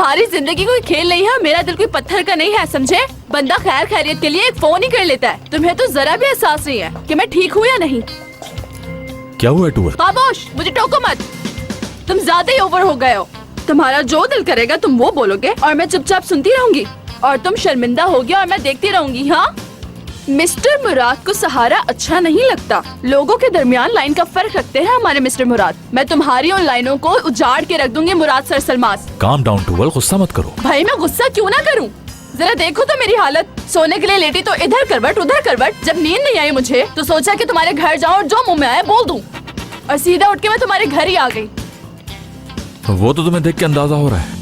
तुम्हारी जिंदगी कोई खेल नहीं है, मेरा दिल कोई पत्थर का नहीं है, समझे? बंदा खैर खैरियत के लिए एक फोन ही कर लेता है। तुम्हें तो जरा भी एहसास नहीं है कि मैं ठीक हूँ या नहीं। क्या हुआ टूवर? खामोश, मुझे टोको मत। तुम ज्यादा ही ओवर हो गए हो। तुम्हारा जो दिल करेगा तुम वो बोलोगे और मैं चुपचाप सुनती रहूंगी, और तुम शर्मिंदा होगी और मैं देखती रहूंगी। हाँ, मिस्टर मुराद को सहारा अच्छा नहीं लगता। लोगों के दरमियान लाइन का फर्क रखते हैं हमारे मिस्टर मुराद। मैं तुम्हारी उन लाइनों को उजाड़ के रख दूंगी मुराद सर सलमास। काम डाउन टूवर, गुस्सा मत करो। भाई मैं गुस्सा क्यों ना करूं? जरा देखो तो मेरी हालत। सोने के लिए लेटी तो इधर करवट उधर करवट। जब नींद नहीं आई मुझे तो सोचा कि तुम्हारे घर जाऊं और जो मुंह में आए बोल दूं, और सीधा उठ के मैं तुम्हारे घर ही आ गई। वो तो तुम्हें देख के अंदाजा हो रहा है।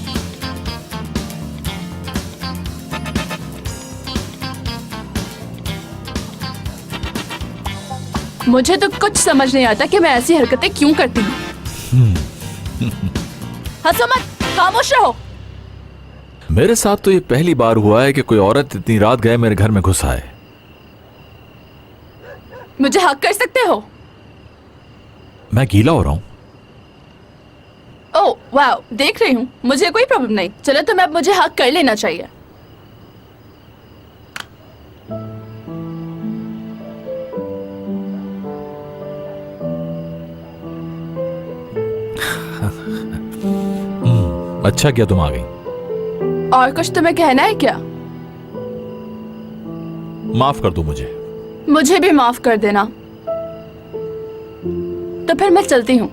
मुझे तो कुछ समझ नहीं आता कि मैं ऐसी हरकतें क्यों करती हूँ। हंसो मत, खामोश रहो। मेरे साथ तो ये पहली बार हुआ है कि कोई औरत इतनी रात गए मेरे घर में घुस आए। मुझे हक कर सकते हो। मैं गीला हो रहा हूँ। ओह वाह, देख रही हूँ, मुझे कोई प्रॉब्लम नहीं। चलो तो अब मुझे हक कर लेना चाहिए। अच्छा किया तुम आ गई। और कुछ तुम्हें कहना है क्या? माफ कर दो मुझे। मुझे भी माफ कर देना। तो फिर मैं चलती हूँ।